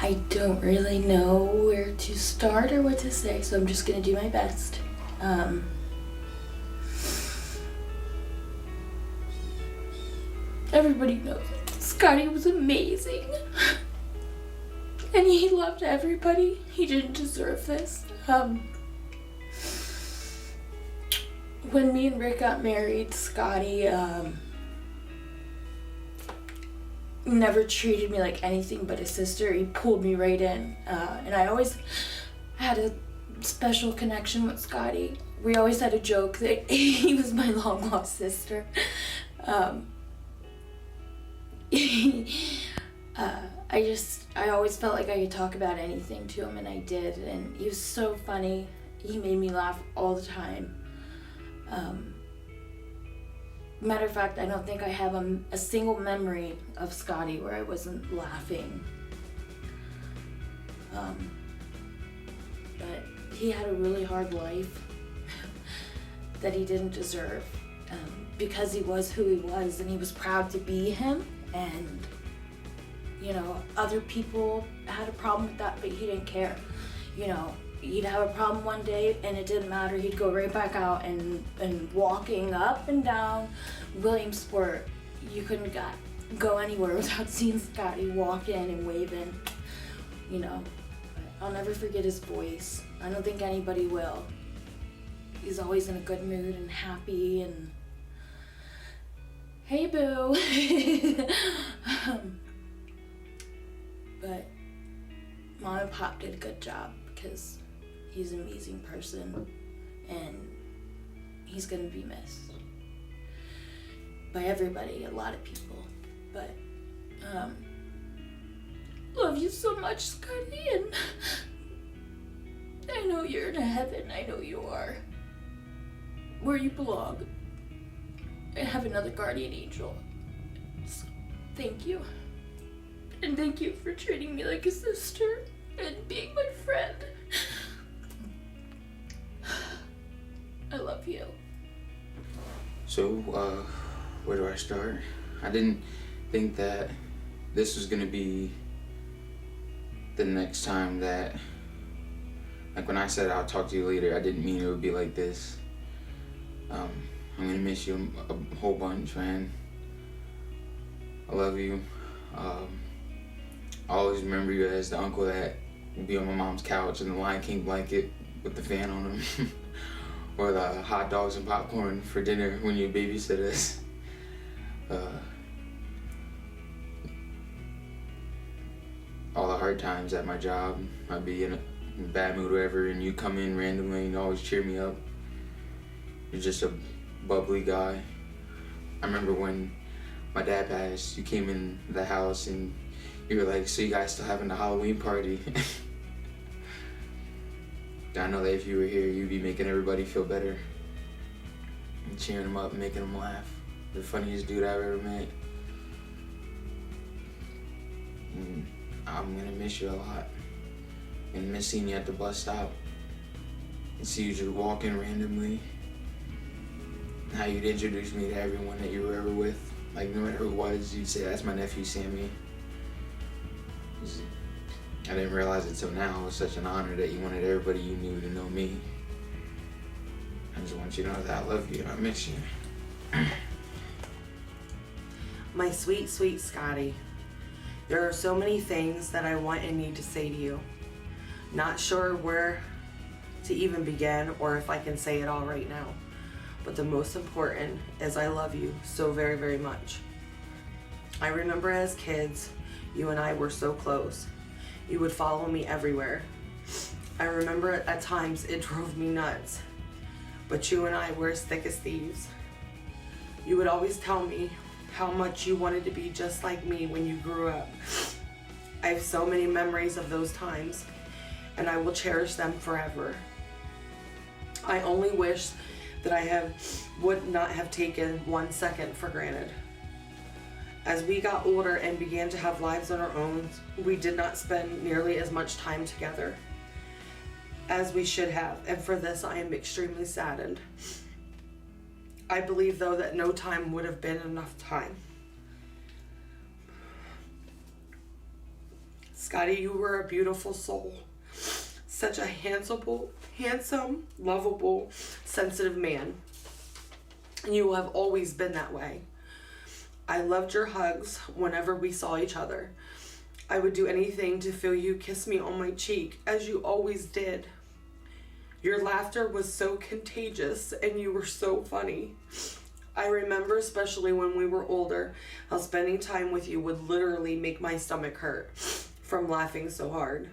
I don't really know where to start or what to say, so I'm just gonna do my best. Everybody knows Scotty was amazing. And he loved everybody. He didn't deserve this. When me and Rick got married, Scotty never treated me like anything but a sister. He pulled me right in. And I always had a special connection with Scotty. We always had a joke that he was my long lost sister. I always felt like I could talk about anything to him, and I did, and he was so funny. He made me laugh all the time. Matter of fact, I don't think I have a single memory of Scotty where I wasn't laughing. But he had a really hard life that he didn't deserve, because he was who he was, and he was proud to be him. And you know, other people had a problem with that, but he didn't care. You know, he'd have a problem one day and it didn't matter. He'd go right back out and walking up and down Williamsport. You couldn't go anywhere without seeing Scotty walk in and waving, you know. But I'll never forget his voice. I don't think anybody will. He's always in a good mood and happy and, hey boo. But Mom and Pop did a good job because he's an amazing person and he's gonna be missed by everybody, a lot of people. But love you so much, Scotty, and I know you're in heaven. I know you are where you belong. I have another guardian angel. So thank you. And thank you for treating me like a sister and being my friend. I love you. So, where do I start? I didn't think that this was gonna be the next time that, like when I said I'll talk to you later, I didn't mean it would be like this. I'm gonna miss you a whole bunch, man. I love you. I always remember you as the uncle that would be on my mom's couch in the Lion King blanket with the fan on him. Or the hot dogs and popcorn for dinner when you babysit us. All the hard times at my job, I'd be in a bad mood or whatever, and you come in randomly and you always cheer me up. You're just a bubbly guy. I remember when my dad passed, you came in the house and you were like, so you guys still having the Halloween party? I know that if you were here, you'd be making everybody feel better. And cheering them up and making them laugh. The funniest dude I've ever met. And I'm gonna miss you a lot. And miss seeing you at the bus stop. And see you just walking randomly. How you'd introduce me to everyone that you were ever with. Like no matter who it was, you'd say, that's my nephew, Sammy. I didn't realize it till now. It was such an honor that you wanted everybody you knew to know me. I just want you to know that I love you and I miss you. My sweet, sweet Scotty. There are so many things that I want and need to say to you. Not sure where to even begin or if I can say it all right now. But the most important is I love you so very, very much. I remember as kids, you and I were so close. You would follow me everywhere. I remember at times it drove me nuts, but you and I were as thick as thieves. You would always tell me how much you wanted to be just like me when you grew up. I have so many memories of those times, and I will cherish them forever. I only wish that I would not have taken 1 second for granted. As we got older and began to have lives on our own, we did not spend nearly as much time together as we should have, and for this I am extremely saddened. I believe though that no time would have been enough time. Scotty, you were a beautiful soul. Such a handsome, lovable, sensitive man. You have always been that way. I loved your hugs whenever we saw each other. I would do anything to feel you kiss me on my cheek, as you always did. Your laughter was so contagious, and you were so funny. I remember, especially when we were older, how spending time with you would literally make my stomach hurt from laughing so hard.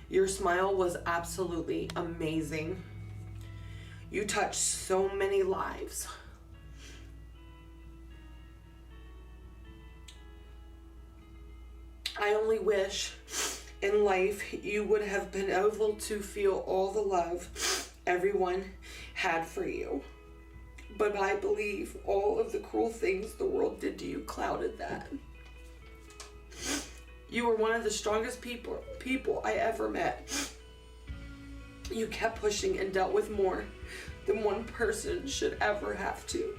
Your smile was absolutely amazing. You touched so many lives. I only wish in life you would have been able to feel all the love everyone had for you. But I believe all of the cruel things the world did to you clouded that. You were one of the strongest people I ever met. You kept pushing and dealt with more than one person should ever have to.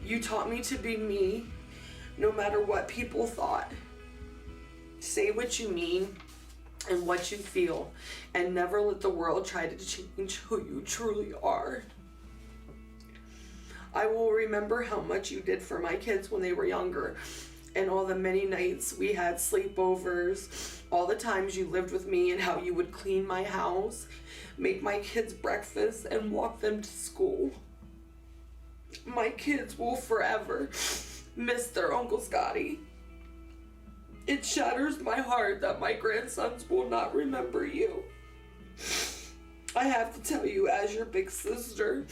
You taught me to be me, no matter what people thought. Say what you mean and what you feel, and never let the world try to change who you truly are. I will remember how much you did for my kids when they were younger, and all the many nights we had sleepovers, all the times you lived with me, and how you would clean my house, make my kids breakfast, and walk them to school. My kids will forever miss their Uncle Scotty. It shatters my heart that my grandsons will not remember you. I have to tell you, as your big sister,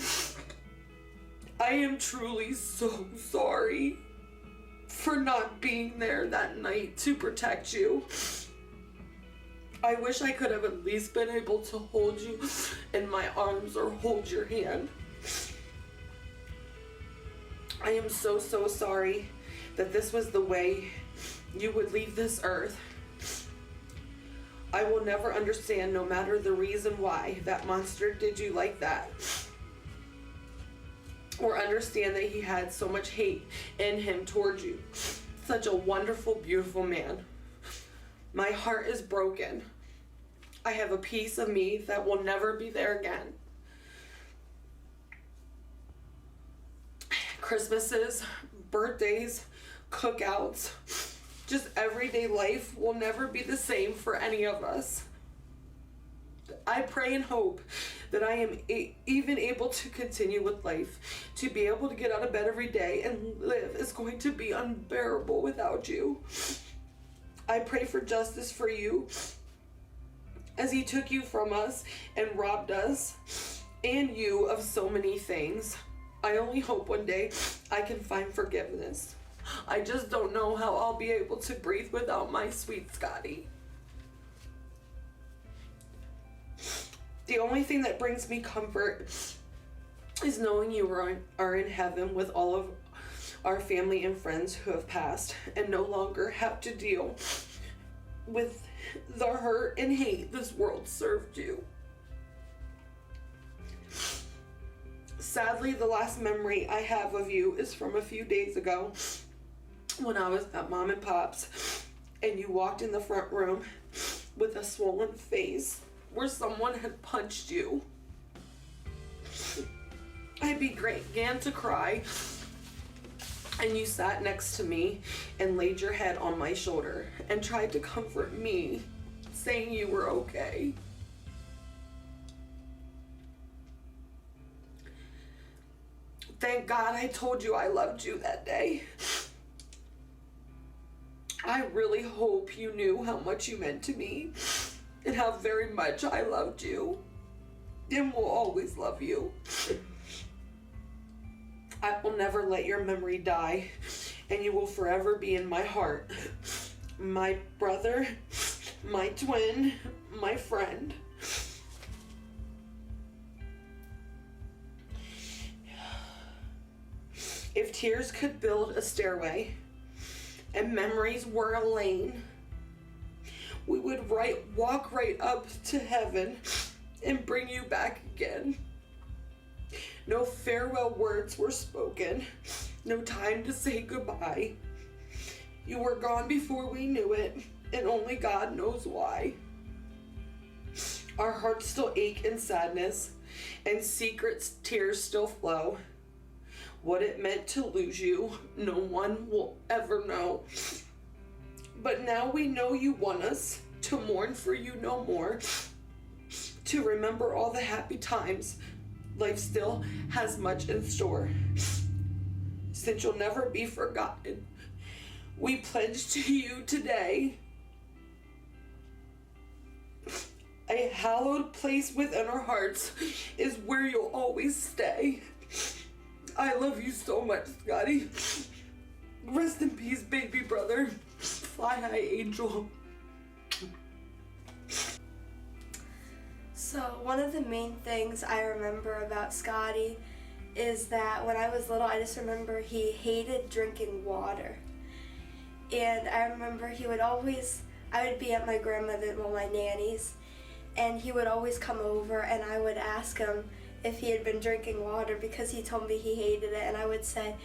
I am truly so sorry for not being there that night to protect you. I wish I could have at least been able to hold you in my arms or hold your hand. I am so sorry that this was the way you would leave this earth. I will never understand, no matter the reason why that monster did you like that, or understand that he had so much hate in him towards you. Such a wonderful, beautiful man. My heart is broken. I have a piece of me that will never be there again. Christmases, birthdays, cookouts, just everyday life will never be the same for any of us. I pray and hope that I am even able to continue with life. To be able to get out of bed every day and live is going to be unbearable without you. I pray for justice for you, as he took you from us and robbed us and you of so many things. I only hope one day I can find forgiveness. I just don't know how I'll be able to breathe without my sweet Scotty. The only thing that brings me comfort is knowing you are in heaven with all of our family and friends who have passed and no longer have to deal with the hurt and hate this world served you. Sadly, the last memory I have of you is from a few days ago when I was at Mom and Pop's and you walked in the front room with a swollen face where someone had punched you. I began to cry, and you sat next to me and laid your head on my shoulder and tried to comfort me, saying you were okay. Thank God I told you I loved you that day. I really hope you knew how much you meant to me and how very much I loved you and will always love you. I will never let your memory die, and you will forever be in my heart. My brother, my twin, my friend. If tears could build a stairway and memories were a lane, we would walk right up to heaven and bring you back again. No farewell words were spoken, no time to say goodbye. You were gone before we knew it, and only God knows why. Our hearts still ache in sadness, and secret tears still flow. What it meant to lose you, no one will ever know. But now we know you want us to mourn for you no more, to remember all the happy times. Life still has much in store. Since you'll never be forgotten, we pledge to you today a hallowed place within our hearts is where you'll always stay. I love you so much, Scotty. Rest in peace, baby brother. Fly high, angel. So one of the main things I remember about Scotty is that when I was little, I just remember he hated drinking water. And I remember I would be at my grandmother, well, my nanny's, and he would always come over and I would ask him if he had been drinking water because he told me he hated it, and I would say,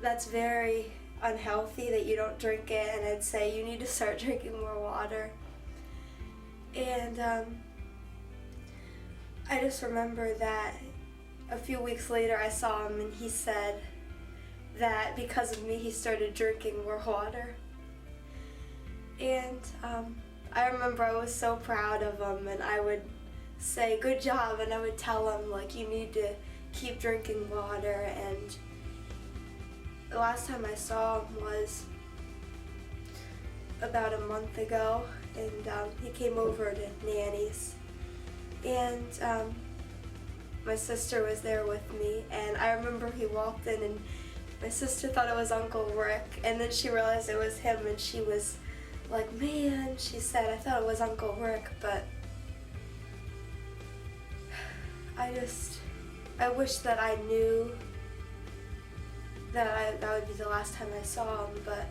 that's very unhealthy that you don't drink it, and I'd say, you need to start drinking more water. And I just remember that a few weeks later I saw him and he said that because of me he started drinking more water. And I remember I was so proud of him, and I would say, good job, and I would tell him, like, you need to keep drinking water. And the last time I saw him was about a month ago, and he came over to Nanny's, and my sister was there with me, and I remember he walked in and my sister thought it was Uncle Rick, and then she realized it was him, and she was like, man, she said, I thought it was Uncle Rick, but I wish that I knew that that would be the last time I saw him, but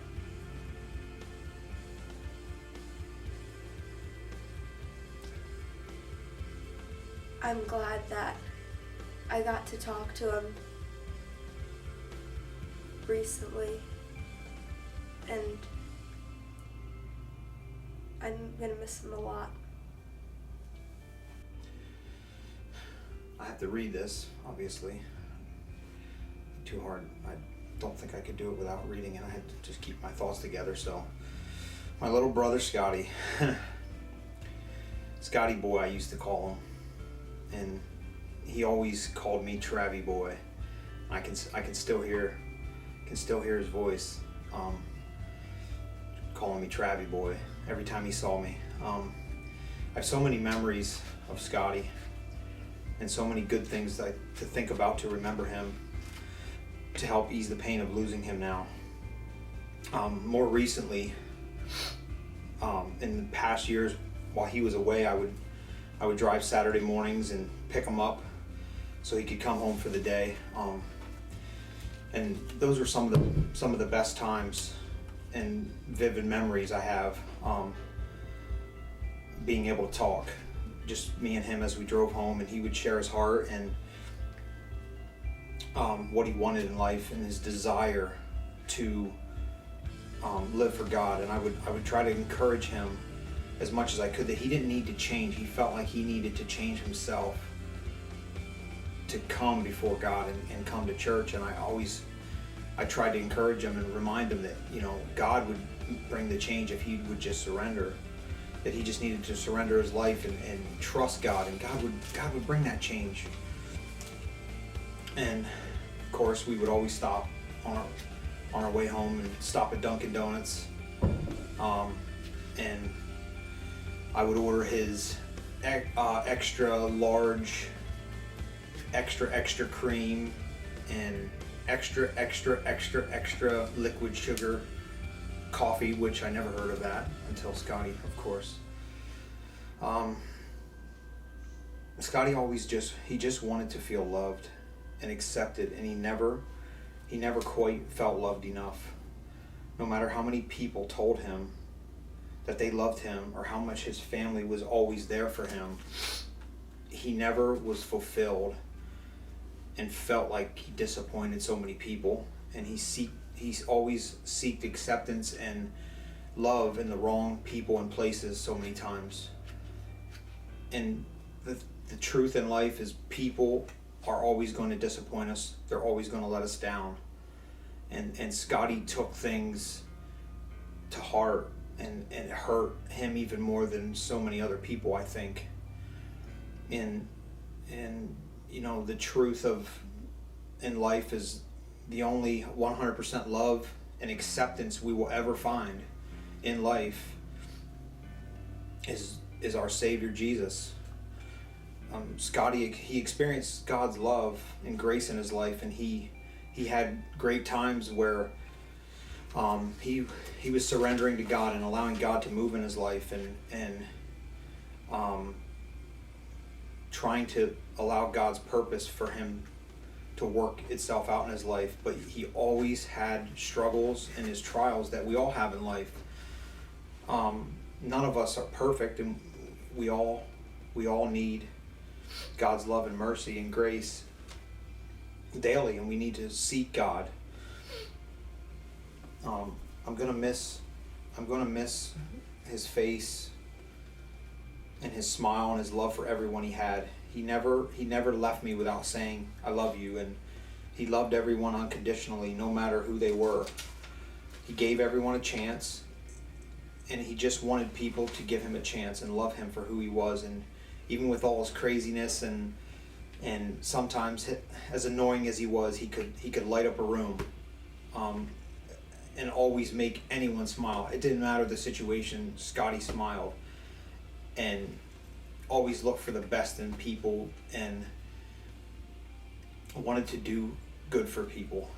I'm glad that I got to talk to him recently, and I'm gonna miss him a lot. I have to read this, obviously. Too hard. I don't think I could do it without reading it. I had to just keep my thoughts together. So, my little brother Scotty, Scotty Boy, I used to call him, and he always called me Travie Boy. I can still hear his voice, calling me Travie Boy every time he saw me. I have so many memories of Scotty, and so many good things to think about, to remember him, to help ease the pain of losing him now. More recently, in the past years, while he was away, I would drive Saturday mornings and pick him up so he could come home for the day. And those were some of the best times and vivid memories I have, being able to talk. Just me and him as we drove home, and he would share his heart and what he wanted in life and his desire to live for God. And I would try to encourage him as much as I could that he didn't need to change. He felt like he needed to change himself to come before God and come to church. And I tried to encourage him and remind him that, God would bring the change if he would just surrender. That he just needed to surrender his life and trust God, and God would bring that change. And of course, we would always stop on our way home and stop at Dunkin' Donuts, and I would order his extra large, extra cream, and extra liquid sugar coffee, which I never heard of that until Scotty, of course. Scotty always just wanted to feel loved and accepted, and he never quite felt loved enough. No matter how many people told him that they loved him or how much his family was always there for him, he never was fulfilled and felt like he disappointed so many people, and he he's always seeked acceptance and love in the wrong people and places so many times. And the truth in life is people are always going to disappoint us. They're always going to let us down. And Scotty took things to heart, and it hurt him even more than so many other people, I think. And you know, the truth in life is the only 100% love and acceptance we will ever find in life is our Savior Jesus. Scotty, he experienced God's love and grace in his life, and he had great times where he was surrendering to God and allowing God to move in his life, and trying to allow God's purpose for him to work itself out in his life. But he always had struggles and his trials that we all have in life. None of us are perfect, and we all need God's love and mercy and grace daily, and we need to seek God. I'm gonna miss his face and his smile and his love for everyone he had. He never left me without saying I love you, and he loved everyone unconditionally, no matter who they were. He gave everyone a chance, and he just wanted people to give him a chance and love him for who he was. And even with all his craziness and sometimes, as annoying as he was, he could light up a room, and always make anyone smile. It didn't matter the situation, Scotty smiled and always looked for the best in people and wanted to do good for people.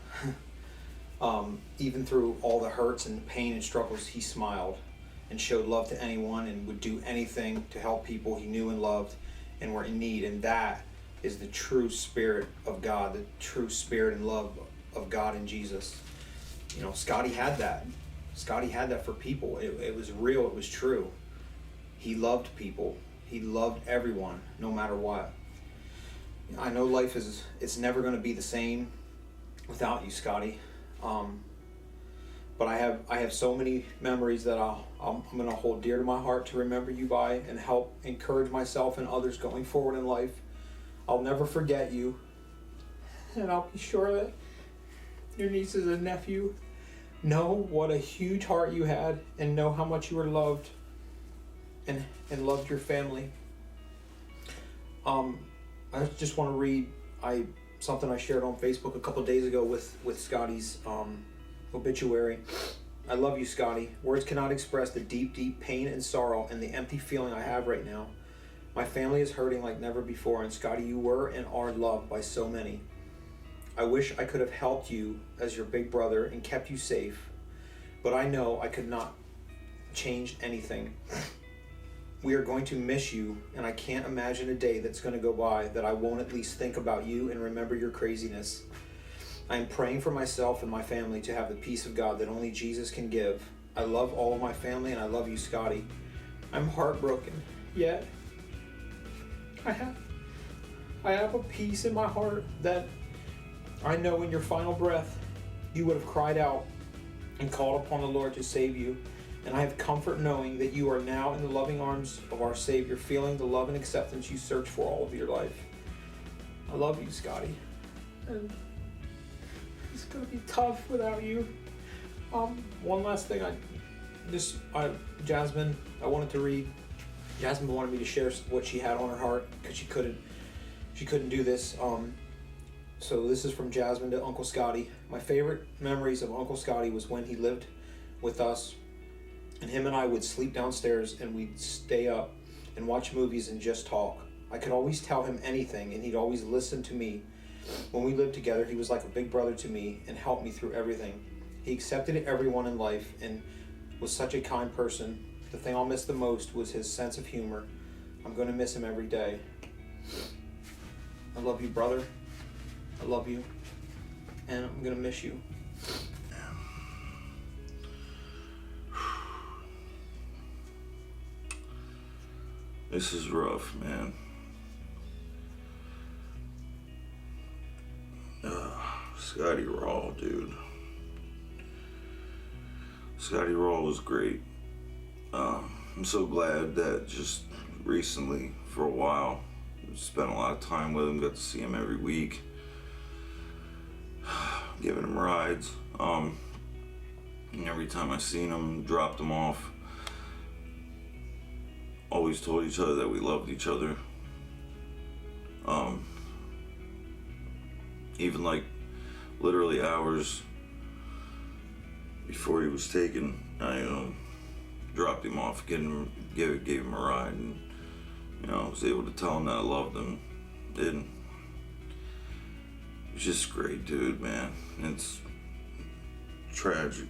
Even through all the hurts and pain and struggles, he smiled and showed love to anyone and would do anything to help people he knew and loved and were in need. And that is the true spirit of God, the true spirit and love of God and Jesus. You know, Scotty had that. Scotty had that for people. It was real. It was true. He loved people. He loved everyone, no matter what. I know life it's never going to be the same without you, Scotty. But I have so many memories that I'm going to hold dear to my heart to remember you by, and help encourage myself and others going forward in life. I'll never forget you, and I'll be sure that your nieces and nephew know what a huge heart you had, and know how much you were loved and loved your family. I just want to read something I shared on Facebook a couple days ago with Scotty's obituary. I love you, Scotty. Words cannot express the deep, deep pain and sorrow and the empty feeling I have right now. My family is hurting like never before, and Scotty, you were and are loved by so many. I wish I could have helped you as your big brother and kept you safe, but I know I could not change anything. We are going to miss you, and I can't imagine a day that's going to go by that I won't at least think about you and remember your craziness. I am praying for myself and my family to have the peace of God that only Jesus can give. I love all of my family, and I love you, Scotty. I'm heartbroken, yet I have a peace in my heart that I know in your final breath you would have cried out and called upon the Lord to save you. And I have comfort knowing that you are now in the loving arms of our Savior, feeling the love and acceptance you searched for all of your life. I love you, Scotty. And it's going to be tough without you. One last thing, Jasmine, I wanted to read. Jasmine wanted me to share what she had on her heart because she couldn't do this. So this is from Jasmine to Uncle Scotty. My favorite memories of Uncle Scotty was when he lived with us, and him and I would sleep downstairs, and we'd stay up and watch movies and just talk. I could always tell him anything, and he'd always listen to me. When we lived together, he was like a big brother to me and helped me through everything. He accepted everyone in life and was such a kind person. The thing I'll miss the most was his sense of humor. I'm going to miss him every day. I love you, brother. I love you. And I'm going to miss you. This is rough, man. Scotty Raw, dude. Scotty Raw was great. I'm so glad that just recently, for a while, spent a lot of time with him, got to see him every week, giving him rides. And every time I seen him, dropped him off, always told each other that we loved each other. Even like literally hours before he was taken, I dropped him off, gave him a ride, and I was able to tell him that I loved him. And he's just a great dude, man. It's tragic.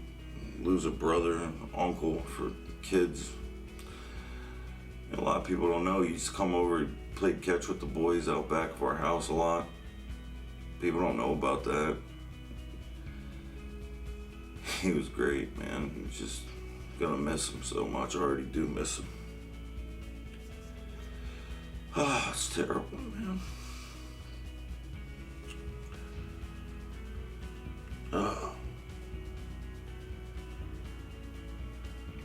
Lose a brother, an uncle for kids. And a lot of people don't know, he used to come over, played catch with the boys out back of our house a lot. People don't know about that. He was great, man. He's just gonna miss him so much. I already do miss him. Ah, it's terrible, man.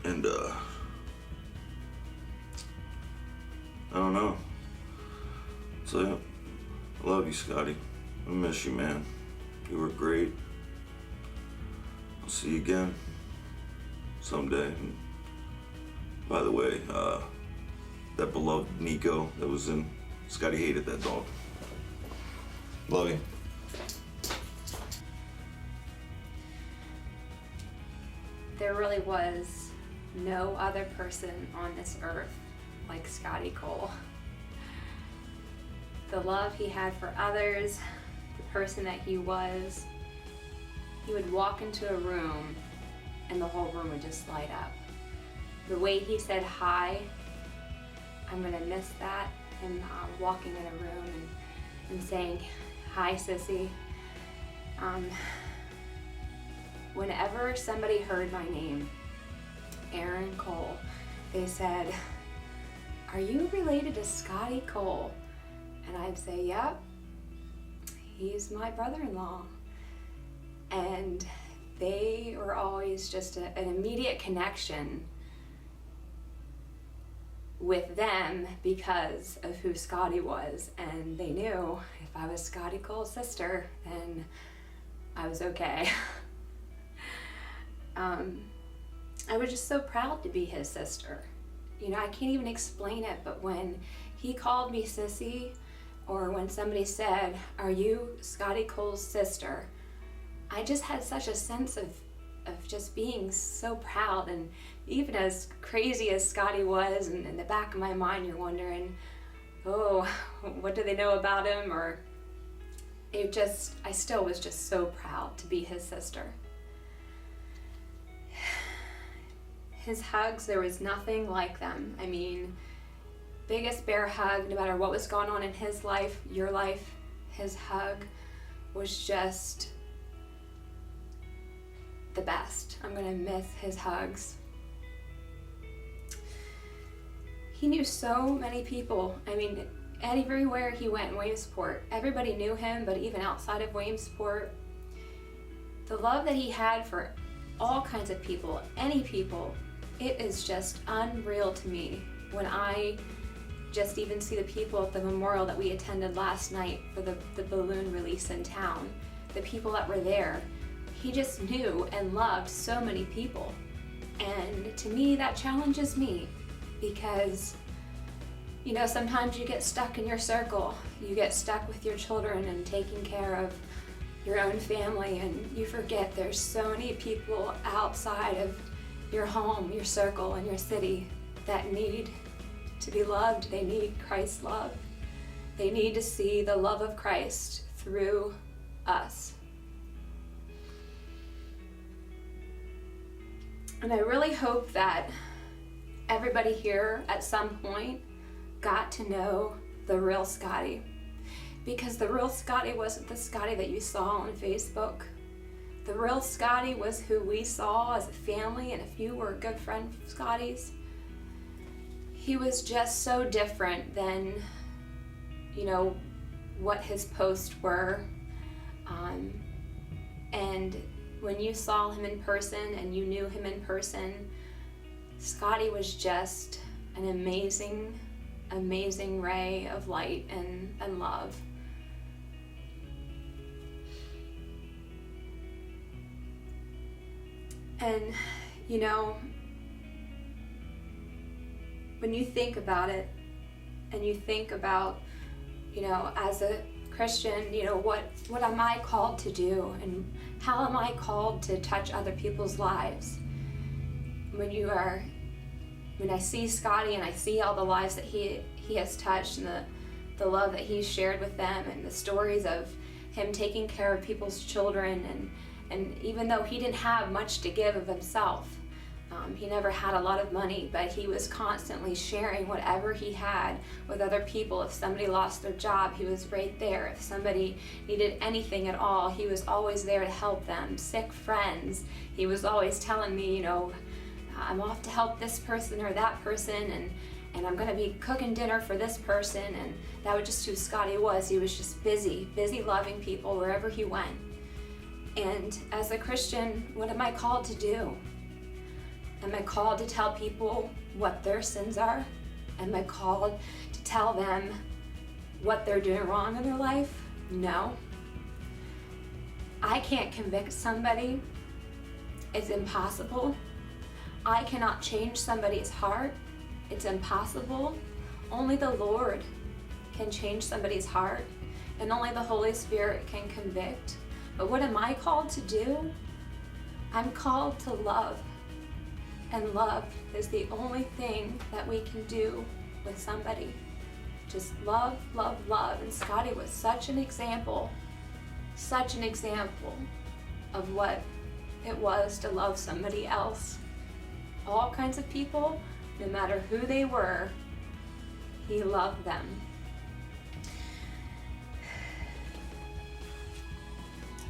And I don't know. So, I love you, Scotty. I miss you, man. You were great. I'll see you again someday. And by the way, that beloved Nico that was in, Scotty hated that dog. Love you. There really was no other person on this earth like Scotty Cole. The love he had for others, the person that he was. He would walk into a room and the whole room would just light up. The way he said hi, I'm gonna miss that. Him walking in a room and saying, hi, sissy. Whenever somebody heard my name, Aaron Cole, they said, are you related to Scotty Cole? And I'd say, yep, he's my brother-in-law. And they were always just an immediate connection with them because of who Scotty was. And they knew if I was Scotty Cole's sister, then I was okay. I was just so proud to be his sister. I can't even explain it, but when he called me sissy, or when somebody said, are you Scotty Cole's sister? I just had such a sense of just being so proud. And even as crazy as Scotty was, and in the back of my mind you're wondering, oh, what do they know about him? Or I still was just so proud to be his sister. His hugs, there was nothing like them. I mean, biggest bear hug, no matter what was going on in his life, your life, his hug was just the best. I'm gonna miss his hugs. He knew so many people. I mean, everywhere he went in Williamsport, everybody knew him, but even outside of Williamsport, the love that he had for all kinds of people, any people, it is just unreal to me when I just even see the people at the memorial that we attended last night for the balloon release in town, the people that were there. He just knew and loved so many people. And to me, that challenges me because, sometimes you get stuck in your circle. You get stuck with your children and taking care of your own family, and you forget there's so many people outside of your home, your circle, and your city that need to be loved. They need Christ's love. They need to see the love of Christ through us. And I really hope that everybody here at some point got to know the real Scotty. Because the real Scotty wasn't the Scotty that you saw on Facebook. The real Scotty was who we saw as a family, and if you were a good friend of Scotty's, he was just so different than, what his posts were. And when you saw him in person and you knew him in person, Scotty was just an amazing, amazing ray of light and love. And, you know, when you think about it, and you think about, you know, as a Christian, you know, what am I called to do, and how am I called to touch other people's lives? When I see Scotty and I see all the lives that he has touched, and the love that he's shared with them, and the stories of him taking care of people's children, and even though he didn't have much to give of himself, he never had a lot of money, but he was constantly sharing whatever he had with other people. If somebody lost their job, he was right there. If somebody needed anything at all, he was always there to help them. Sick friends, he was always telling me, you know, I'm off to help this person or that person, and I'm gonna be cooking dinner for this person. And that was just who Scotty was. He was just busy loving people wherever he went. And as a Christian, what am I called to do? Am I called to tell people what their sins are? Am I called to tell them what they're doing wrong in their life? No. I can't convict somebody. It's impossible. I cannot change somebody's heart. It's impossible. Only the Lord can change somebody's heart, and only the Holy Spirit can convict. But what am I called to do? I'm called to love. And love is the only thing that we can do with somebody. Just love, love, love. And Scotty was such an example of what it was to love somebody else. All kinds of people, no matter who they were, he loved them.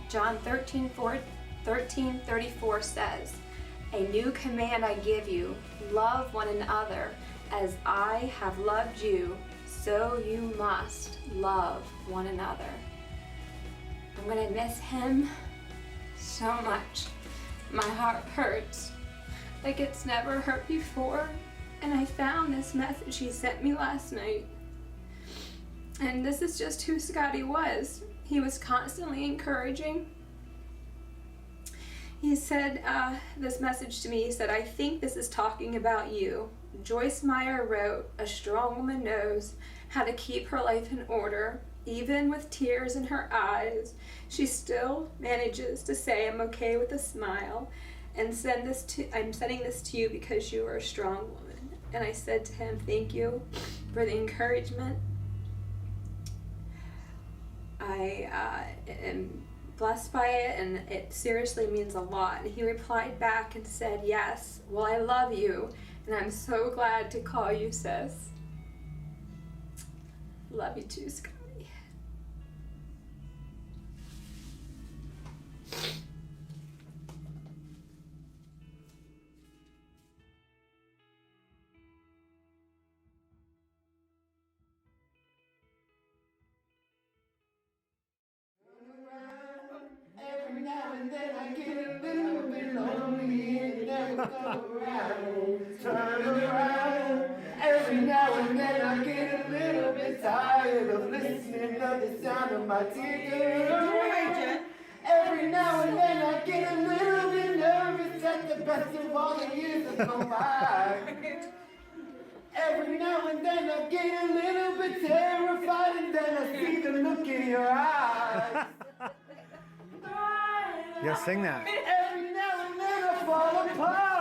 John 13:34 says, "A new command I give you, love one another. As I have loved you, so you must love one another." I'm gonna miss him so much. My heart hurts like it's never hurt before. And I found this message he sent me last night. And this is just who Scotty was. He was constantly encouraging. He said this message to me. He said, "I think this is talking about you." Joyce Meyer wrote, "A strong woman knows how to keep her life in order. Even with tears in her eyes, she still manages to say, 'I'm okay,' with a smile, and I'm sending this to you because you are a strong woman." And I said to him, "Thank you for the encouragement. I am blessed by it, and it seriously means a lot." And he replied back and said, "Yes, well, I love you, and I'm so glad to call you sis." Love you too, Scotty. Every now and then I get a little bit lonely and you never come around. Turn around. Every now and then I get a little bit tired of listening to the sound of my tears. Every now and then I get a little bit nervous at the best of all the years that go by. Every now and then I get a little bit terrified, and then I see the look in your eyes. Yeah, sing that. Every now and then I fall apart.